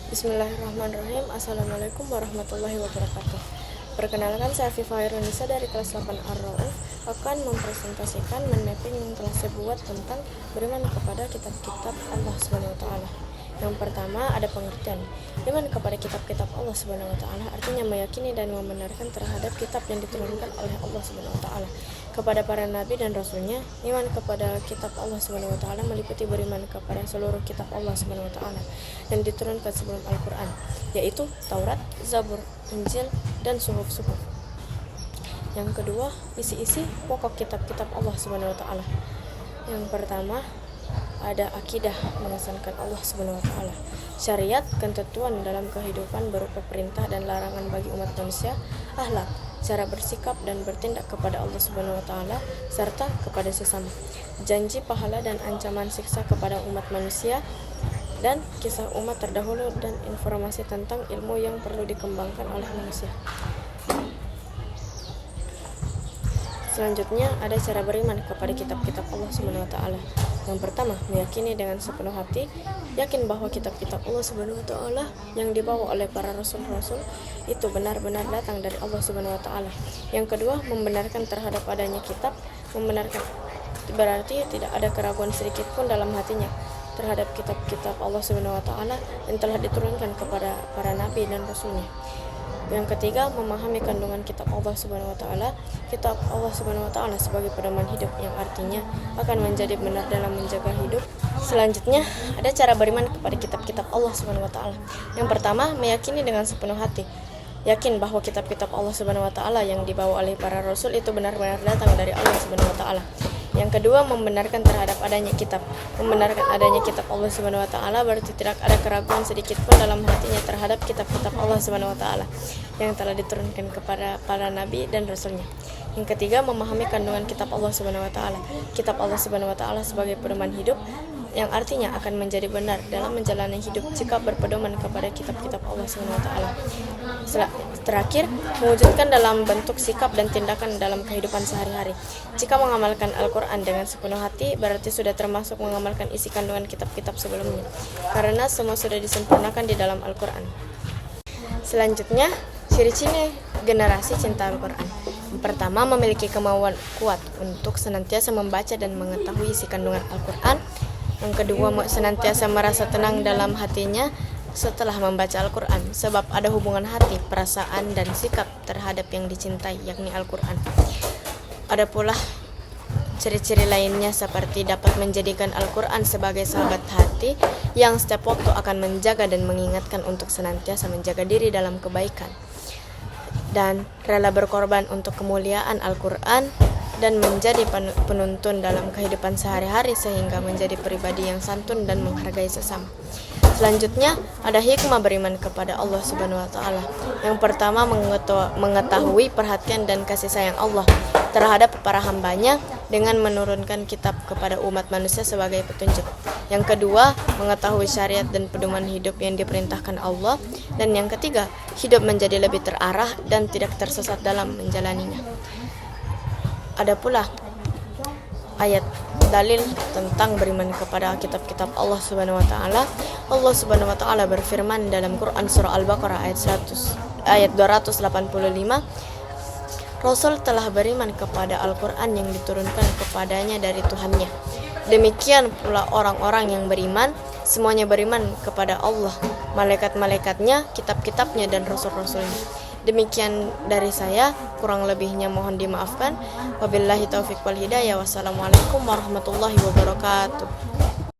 Bismillahirrahmanirrahim. Assalamualaikum warahmatullahi wabarakatuh. Perkenalkan, saya Viva Irunisa dari kelas 8 Ar-Rauf akan mempresentasikan mapping yang telah saya buat tentang beriman kepada kitab-kitab Allah Subhanahu wa taala. Yang pertama, ada pengertian. Iman kepada kitab-kitab Allah Subhanahu wa taala artinya meyakini dan membenarkan terhadap kitab yang diturunkan oleh Allah Subhanahu wa taala kepada para nabi dan rasulnya. Iman kepada kitab Allah Subhanahu wa taala meliputi beriman kepada seluruh kitab Allah Subhanahu wa taala yang diturunkan sebelum Al-Qur'an, yaitu Taurat, Zabur, Injil, dan Suhuf-suhuf. Yang kedua, isi-isi pokok kitab-kitab Allah Subhanahu wa taala. Yang pertama, ada akidah mengesankan Allah Subhanahu wa taala, syariat, ketentuan dalam kehidupan berupa perintah dan larangan bagi umat manusia, akhlak, cara bersikap dan bertindak kepada Allah Subhanahu wa taala serta kepada sesama, janji pahala dan ancaman siksa kepada umat manusia, dan kisah umat terdahulu dan informasi tentang ilmu yang perlu dikembangkan oleh manusia. Selanjutnya ada cara beriman kepada kitab-kitab Allah Subhanahu wa taala. Yang pertama, meyakini dengan sepenuh hati, yakin bahwa kitab-kitab Allah Subhanahu wa taala yang dibawa oleh para rasul-rasul itu benar-benar datang dari Allah Subhanahu wa taala. Yang kedua, membenarkan terhadap adanya kitab, membenarkan berarti tidak ada keraguan sedikit pun dalam hatinya terhadap kitab-kitab Allah Subhanahu wa taala yang telah diturunkan kepada para nabi dan rasulnya. Yang ketiga, memahami kandungan kitab Allah Subhanahu wa taala, kitab Allah Subhanahu wa taala sebagai pedoman hidup yang artinya akan menjadi benar dalam menjaga hidup. Selanjutnya, ada cara beriman kepada kitab-kitab Allah Subhanahu wa taala. Yang pertama, meyakini dengan sepenuh hati, yakin bahwa kitab-kitab Allah Subhanahu wa taala yang dibawa oleh para rasul itu benar-benar datang dari Allah Subhanahu wa taala. Yang kedua, membenarkan terhadap adanya kitab. Membenarkan adanya kitab Allah Subhanahu wa taala berarti tidak ada keraguan sedikit pun dalam hatinya terhadap kitab-kitab Allah Subhanahu wa taala yang telah diturunkan kepada para nabi dan rasulnya. Yang ketiga, memahami kandungan kitab Allah Subhanahu wa taala. Kitab Allah Subhanahu wa taala sebagai pedoman hidup yang artinya akan menjadi benar dalam menjalani hidup jika berpedoman kepada kitab-kitab Allah Subhanahu wa taala. Terakhir, mewujudkan dalam bentuk sikap dan tindakan dalam kehidupan sehari-hari. Jika mengamalkan Al-Quran dengan sepenuh hati, berarti sudah termasuk mengamalkan isi kandungan kitab-kitab sebelumnya, karena semua sudah disempurnakan di dalam Al-Quran. Selanjutnya, ciri-ciri generasi cinta Al-Quran. Yang pertama, memiliki kemauan kuat untuk senantiasa membaca dan mengetahui isi kandungan Al-Quran. Yang kedua, senantiasa merasa tenang dalam hatinya setelah membaca Al-Quran, sebab ada hubungan hati, perasaan, dan sikap terhadap yang dicintai, yakni Al-Quran. Ada pula ciri-ciri lainnya seperti dapat menjadikan Al-Quran sebagai sahabat hati yang setiap waktu akan menjaga dan mengingatkan untuk senantiasa menjaga diri dalam kebaikan, dan rela berkorban untuk kemuliaan Al-Quran, dan menjadi penuntun dalam kehidupan sehari-hari sehingga menjadi pribadi yang santun dan menghargai sesama. Selanjutnya, ada hikmah beriman kepada Allah Subhanahu wa taala. Yang pertama, mengetahui perhatian dan kasih sayang Allah terhadap para hambanya dengan menurunkan kitab kepada umat manusia sebagai petunjuk. Yang kedua, mengetahui syariat dan pedoman hidup yang diperintahkan Allah. Dan yang ketiga, hidup menjadi lebih terarah dan tidak tersesat dalam menjalaninya. Ada pula ayat dalil tentang beriman kepada kitab-kitab Allah Subhanahu wa taala. Allah Subhanahu wa taala berfirman dalam Quran surah Al-Baqarah ayat 285, Rasul telah beriman kepada Al-Quran yang diturunkan kepadanya dari Tuhannya. Demikian pula orang-orang yang beriman, semuanya beriman kepada Allah, malaikat-malaikatnya, kitab-kitabnya, dan rasul-rasulnya. Demikian dari saya, kurang lebihnya mohon dimaafkan. Wabillahi taufiq wal hidayah. Wassalamualaikum warahmatullahi wabarakatuh.